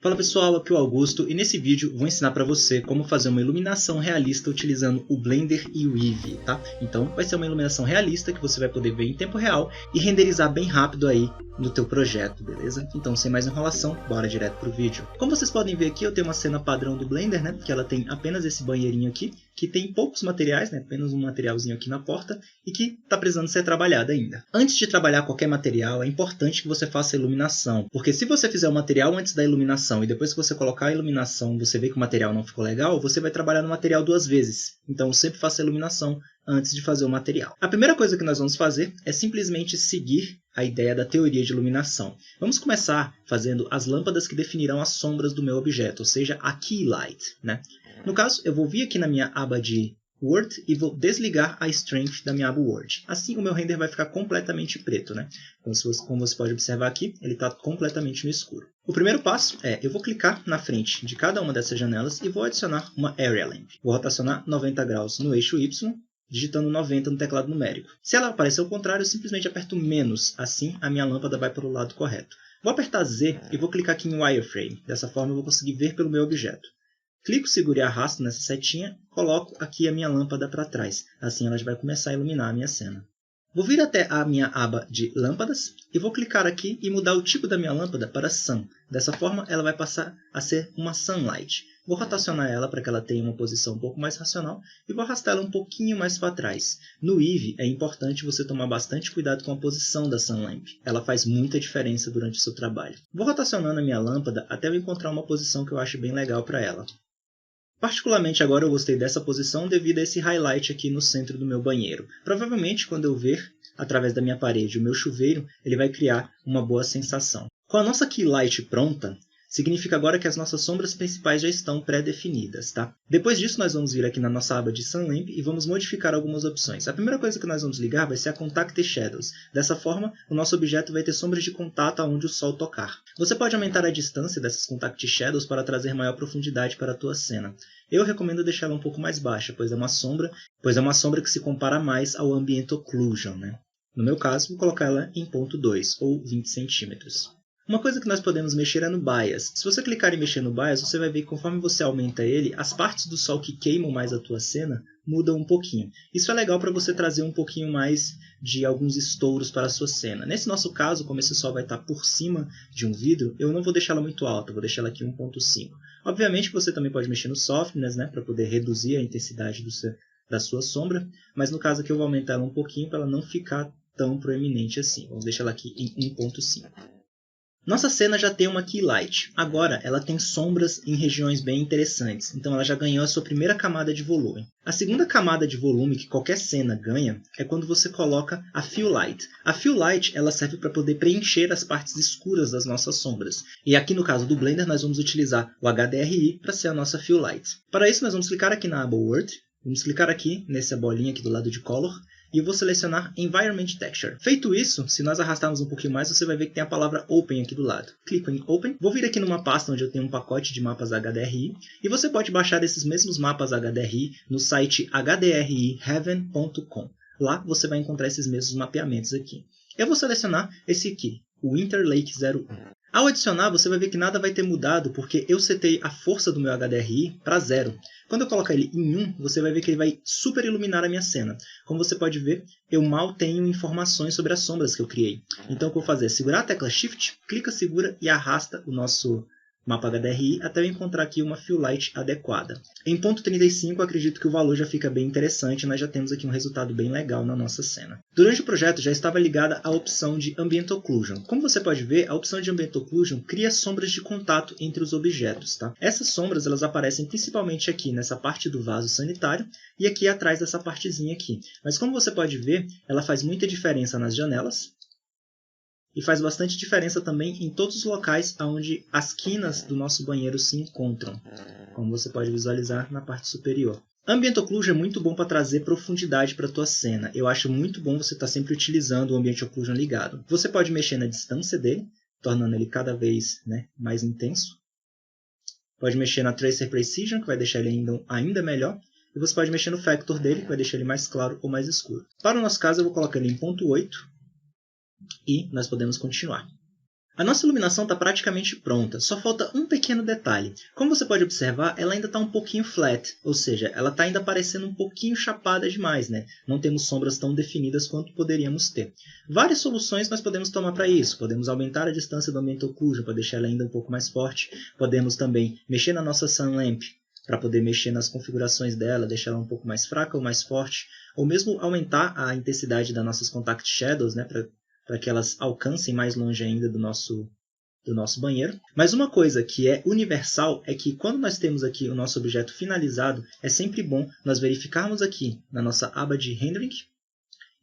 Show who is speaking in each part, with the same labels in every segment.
Speaker 1: Fala pessoal, aqui é o Augusto e nesse vídeo vou ensinar para você como fazer uma iluminação realista utilizando o Blender e o Eevee, tá? Então vai ser uma iluminação realista que você vai poder ver em tempo real e renderizar bem rápido aí no teu projeto, beleza? Então sem mais enrolação, bora direto pro vídeo. Como vocês podem ver aqui, eu tenho uma cena padrão do Blender, né? Que ela tem apenas esse banheirinho aqui, que tem poucos materiais, né? Apenas um materialzinho aqui na porta e que está precisando ser trabalhado ainda. Antes de trabalhar qualquer material, é importante que você faça a iluminação, porque se você fizer o material antes da iluminação e depois que você colocar a iluminação você vê que o material não ficou legal, você vai trabalhar no material duas vezes. Então sempre faça a iluminação antes de fazer o material. A primeira coisa que nós vamos fazer é simplesmente seguir a ideia da teoria de iluminação. Vamos começar fazendo as lâmpadas que definirão as sombras do meu objeto, ou seja, a Key Light, né? No caso, eu vou vir aqui na minha aba de Word e vou desligar a Strength da minha aba Word. Assim o meu render vai ficar completamente preto, né? Então, como você pode observar aqui, ele está completamente no escuro. O primeiro passo é, eu vou clicar na frente de cada uma dessas janelas e vou adicionar uma Area Lamp. Vou rotacionar 90 graus no eixo Y, digitando 90 no teclado numérico. Se ela aparecer ao contrário, eu simplesmente aperto menos, assim a minha lâmpada vai para o lado correto. Vou apertar Z e vou clicar aqui em Wireframe, dessa forma eu vou conseguir ver pelo meu objeto. Clico, seguro e arrasto nessa setinha, coloco aqui a minha lâmpada para trás, assim ela já vai começar a iluminar a minha cena. Vou vir até a minha aba de lâmpadas e vou clicar aqui e mudar o tipo da minha lâmpada para Sun. Dessa forma ela vai passar a ser uma Sunlight. Vou rotacionar ela para que ela tenha uma posição um pouco mais racional e vou arrastar ela um pouquinho mais para trás. No Eevee é importante você tomar bastante cuidado com a posição da Sunlamp. Ela faz muita diferença durante o seu trabalho. Vou rotacionando a minha lâmpada até eu encontrar uma posição que eu acho bem legal para ela. Particularmente agora eu gostei dessa posição devido a esse highlight aqui no centro do meu banheiro. Provavelmente quando eu ver através da minha parede o meu chuveiro, ele vai criar uma boa sensação. Com a nossa Key Light pronta, significa agora que as nossas sombras principais já estão pré-definidas, tá? Depois disso nós vamos vir aqui na nossa aba de Sunlamp e vamos modificar algumas opções. A primeira coisa que nós vamos ligar vai ser a Contact Shadows. Dessa forma, o nosso objeto vai ter sombras de contato aonde o sol tocar. Você pode aumentar a distância dessas Contact Shadows para trazer maior profundidade para a tua cena. Eu recomendo deixá-la um pouco mais baixa, pois é uma sombra que se compara mais ao Ambient Occlusion, né? No meu caso, vou colocar ela em 0.2 ou 20 centímetros. Uma coisa que nós podemos mexer é no Bias. Se você clicar em mexer no Bias, você vai ver que conforme você aumenta ele, as partes do sol que queimam mais a tua cena mudam um pouquinho. Isso é legal para você trazer um pouquinho mais de alguns estouros para a sua cena. Nesse nosso caso, como esse sol vai estar por cima de um vidro, eu não vou deixá-la muito alta, vou deixar ela aqui 1.5. Obviamente que você também pode mexer no Softness, né, para poder reduzir a intensidade da sua sombra, mas no caso aqui eu vou aumentar ela um pouquinho para ela não ficar tão proeminente assim. Vamos deixar ela aqui em 1.5. Nossa cena já tem uma Key Light. Agora ela tem sombras em regiões bem interessantes, então ela já ganhou a sua primeira camada de volume. A segunda camada de volume que qualquer cena ganha é quando você coloca a Fill Light. A Fill Light ela serve para poder preencher as partes escuras das nossas sombras. E aqui no caso do Blender nós vamos utilizar o HDRI para ser a nossa Fill Light. Para isso nós vamos clicar aqui na aba Word, vamos clicar aqui nessa bolinha aqui do lado de Color, e eu vou selecionar Environment Texture. Feito isso, se nós arrastarmos um pouquinho mais, você vai ver que tem a palavra Open aqui do lado. Clico em Open, vou vir aqui numa pasta onde eu tenho um pacote de mapas HDRI, e você pode baixar esses mesmos mapas HDRI no site hdriheaven.com. Lá você vai encontrar esses mesmos mapeamentos aqui. Eu vou selecionar esse aqui, o Winter Lake 01. Ao adicionar, você vai ver que nada vai ter mudado, porque eu setei a força do meu HDRI para 0. Quando eu colocar ele em 1, você vai ver que ele vai super iluminar a minha cena. Como você pode ver, eu mal tenho informações sobre as sombras que eu criei. Então o que eu vou fazer é segurar a tecla Shift, clica, segura e arrasta o nosso mapa HDRI até eu encontrar aqui uma Fill Light adequada. Em 0.35 eu acredito que o valor já fica bem interessante, nós já temos aqui um resultado bem legal na nossa cena. Durante o projeto já estava ligada a opção de Ambient Occlusion. Como você pode ver, a opção de Ambient Occlusion cria sombras de contato entre os objetos, tá? Essas sombras elas aparecem principalmente aqui nessa parte do vaso sanitário e aqui atrás dessa partezinha aqui. Mas como você pode ver, ela faz muita diferença nas janelas, e faz bastante diferença também em todos os locais onde as quinas do nosso banheiro se encontram, como você pode visualizar na parte superior. Ambient Occlusion é muito bom para trazer profundidade para a tua cena. Eu acho muito bom você estar sempre utilizando o Ambient Occlusion ligado. Você pode mexer na distância dele, tornando ele cada vez, né, mais intenso. Pode mexer na Tracer Precision, que vai deixar ele ainda melhor. E você pode mexer no Factor dele, que vai deixar ele mais claro ou mais escuro. Para o nosso caso, eu vou colocar ele em 0.8. E nós podemos continuar. A nossa iluminação está praticamente pronta, só falta um pequeno detalhe. Como você pode observar, ela ainda está um pouquinho flat, ou seja, ela está ainda parecendo um pouquinho chapada demais, né? Não temos sombras tão definidas quanto poderíamos ter. Várias soluções nós podemos tomar para isso. Podemos aumentar a distância do Ambient Occlusion para deixar ela ainda um pouco mais forte. Podemos também mexer na nossa Sun Lamp para poder mexer nas configurações dela, deixar ela um pouco mais fraca ou mais forte. Ou mesmo aumentar a intensidade das nossas Contact Shadows, né? Para que elas alcancem mais longe ainda do nosso banheiro. Mas uma coisa que é universal é que quando nós temos aqui o nosso objeto finalizado, é sempre bom nós verificarmos aqui na nossa aba de Rendering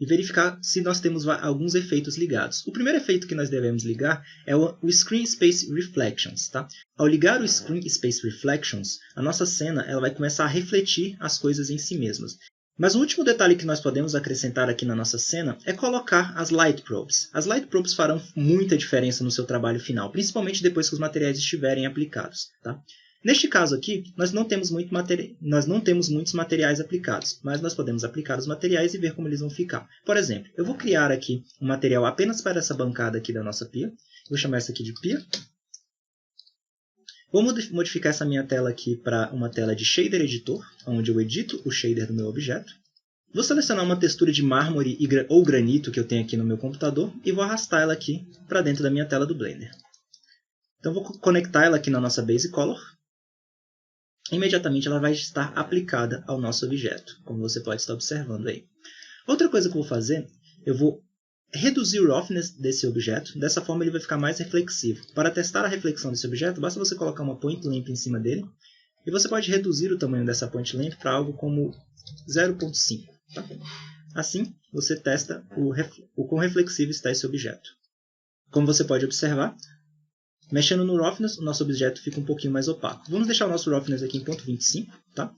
Speaker 1: e verificar se nós temos alguns efeitos ligados. O primeiro efeito que nós devemos ligar é o Screen Space Reflections. Tá? Ao ligar o Screen Space Reflections, a nossa cena ela vai começar a refletir as coisas em si mesmas. Mas o último detalhe que nós podemos acrescentar aqui na nossa cena é colocar as Light Probes. As Light Probes farão muita diferença no seu trabalho final, principalmente depois que os materiais estiverem aplicados. Tá? Neste caso aqui, nós não temos muitos materiais aplicados, mas nós podemos aplicar os materiais e ver como eles vão ficar. Por exemplo, eu vou criar aqui um material apenas para essa bancada aqui da nossa pia. Vou chamar essa aqui de pia. Vou modificar essa minha tela aqui para uma tela de Shader Editor, onde eu edito o shader do meu objeto. Vou selecionar uma textura de mármore ou granito que eu tenho aqui no meu computador e vou arrastar ela aqui para dentro da minha tela do Blender. Então vou conectar ela aqui na nossa Base Color. Imediatamente ela vai estar aplicada ao nosso objeto, como você pode estar observando aí. Outra coisa que eu vou fazer, eu vou reduzir o roughness desse objeto, dessa forma ele vai ficar mais reflexivo. Para testar a reflexão desse objeto, basta você colocar uma point lamp em cima dele, e você pode reduzir o tamanho dessa point lamp para algo como 0.5. Tá? Assim, você testa o quão reflexivo está esse objeto. Como você pode observar, mexendo no roughness, o nosso objeto fica um pouquinho mais opaco. Vamos deixar o nosso roughness aqui em 0.25, tá?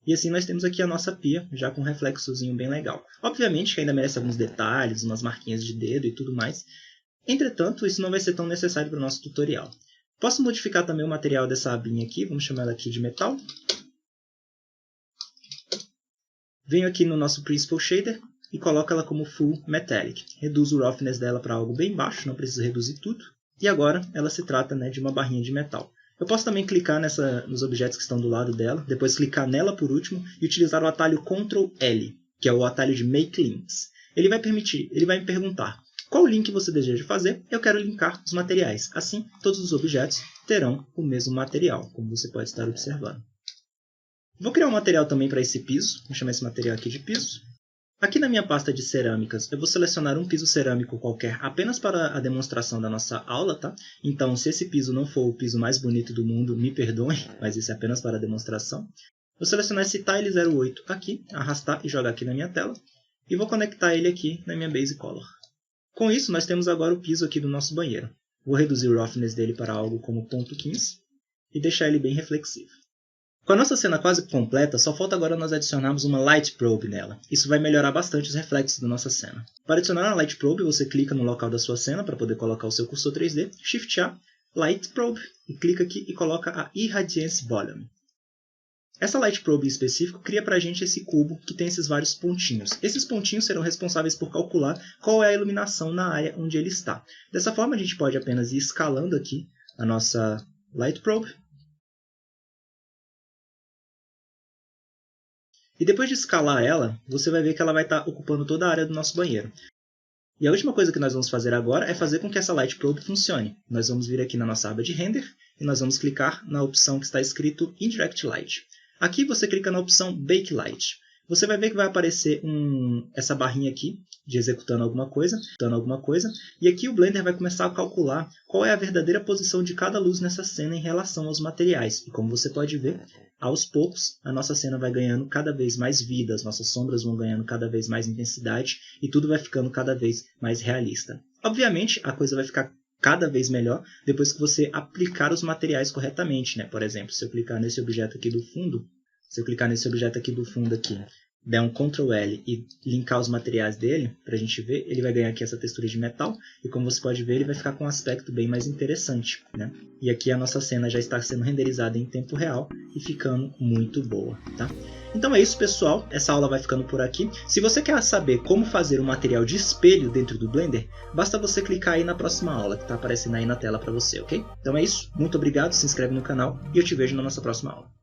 Speaker 1: E assim nós temos aqui a nossa pia, já com um reflexozinho bem legal. Obviamente que ainda merece alguns detalhes, umas marquinhas de dedo e tudo mais. Entretanto, isso não vai ser tão necessário para o nosso tutorial. Posso modificar também o material dessa abinha aqui, vamos chamar ela aqui de metal. Venho aqui no nosso Principal Shader e coloco ela como Full Metallic. Reduzo o roughness dela para algo bem baixo, não preciso reduzir tudo. E agora ela se trata, né, de uma barrinha de metal. Eu posso também clicar nos objetos que estão do lado dela, depois clicar nela por último e utilizar o atalho Ctrl L, que é o atalho de Make Links. Ele vai me perguntar qual link você deseja fazer. Eu quero linkar os materiais. Assim, todos os objetos terão o mesmo material, como você pode estar observando. Vou criar um material também para esse piso. Vou chamar esse material aqui de piso. Aqui na minha pasta de cerâmicas, eu vou selecionar um piso cerâmico qualquer apenas para a demonstração da nossa aula, tá? Então, se esse piso não for o piso mais bonito do mundo, me perdoem, mas isso é apenas para a demonstração. Vou selecionar esse Tile 08 aqui, arrastar e jogar aqui na minha tela, e vou conectar ele aqui na minha Base Color. Com isso, nós temos agora o piso aqui do nosso banheiro. Vou reduzir o roughness dele para algo como 0.15 e deixar ele bem reflexivo. Com a nossa cena quase completa, só falta agora nós adicionarmos uma Light Probe nela. Isso vai melhorar bastante os reflexos da nossa cena. Para adicionar a Light Probe, você clica no local da sua cena para poder colocar o seu cursor 3D, Shift A, Light Probe, e clica aqui e coloca a Irradiance Volume. Essa Light Probe em específico cria para a gente esse cubo que tem esses vários pontinhos. Esses pontinhos serão responsáveis por calcular qual é a iluminação na área onde ele está. Dessa forma a gente pode apenas ir escalando aqui a nossa Light Probe. E depois de escalar ela, você vai ver que ela vai estar ocupando toda a área do nosso banheiro. E a última coisa que nós vamos fazer agora é fazer com que essa Light Probe funcione. Nós vamos vir aqui na nossa aba de Render e nós vamos clicar na opção que está escrito Indirect Light. Aqui você clica na opção Bake Light. Você vai ver que vai aparecer essa barrinha aqui de executando alguma coisa, e aqui o Blender vai começar a calcular qual é a verdadeira posição de cada luz nessa cena em relação aos materiais. E como você pode ver, aos poucos a nossa cena vai ganhando cada vez mais vida, as nossas sombras vão ganhando cada vez mais intensidade e tudo vai ficando cada vez mais realista. Obviamente a coisa vai ficar cada vez melhor depois que você aplicar os materiais corretamente, né? Por exemplo, se eu clicar nesse objeto aqui do fundo, aqui, der um Ctrl L e linkar os materiais dele, para a gente ver, ele vai ganhar aqui essa textura de metal, e como você pode ver, ele vai ficar com um aspecto bem mais interessante, né? E aqui a nossa cena já está sendo renderizada em tempo real e ficando muito boa, tá? Então é isso, pessoal, essa aula vai ficando por aqui. Se você quer saber como fazer um material de espelho dentro do Blender, basta você clicar aí na próxima aula, que está aparecendo aí na tela para você, ok? Então é isso, muito obrigado, se inscreve no canal e eu te vejo na nossa próxima aula.